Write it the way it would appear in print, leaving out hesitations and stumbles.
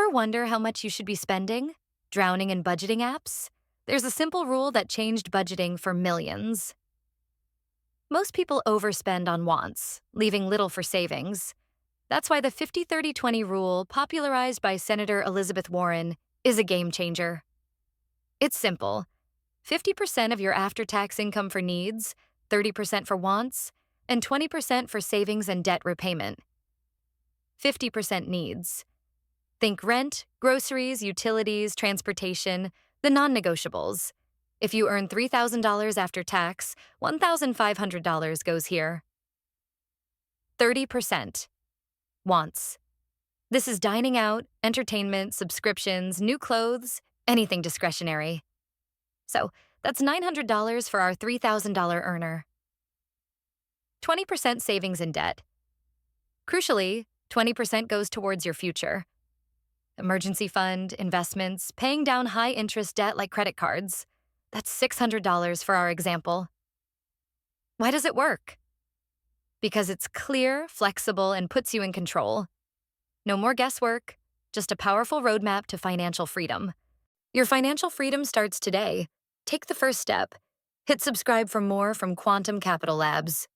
Ever wonder how much you should be spending? Drowning in budgeting apps? There's a simple rule that changed budgeting for millions. Most people overspend on wants, leaving little for savings. That's why the 50-30-20 rule, popularized by Senator Elizabeth Warren, is a game changer. It's simple. 50% of your after-tax income for needs, 30% for wants, and 20% for savings and debt repayment. 50% needs. Think rent, groceries, utilities, transportation, the non-negotiables. If you earn $3,000 after tax, $1,500 goes here. 30%. Wants. This is dining out, entertainment, subscriptions, new clothes, anything discretionary. So that's $900 for our $3,000 earner. 20% savings and debt. Crucially, 20% goes towards your future. Emergency fund, investments, paying down high-interest debt like credit cards. That's $600 for our example. Why does it work? Because it's clear, flexible, and puts you in control. No more guesswork, just a powerful roadmap to financial freedom. Your financial freedom starts today. Take the first step. Hit subscribe for more from Quantum Capital Labs.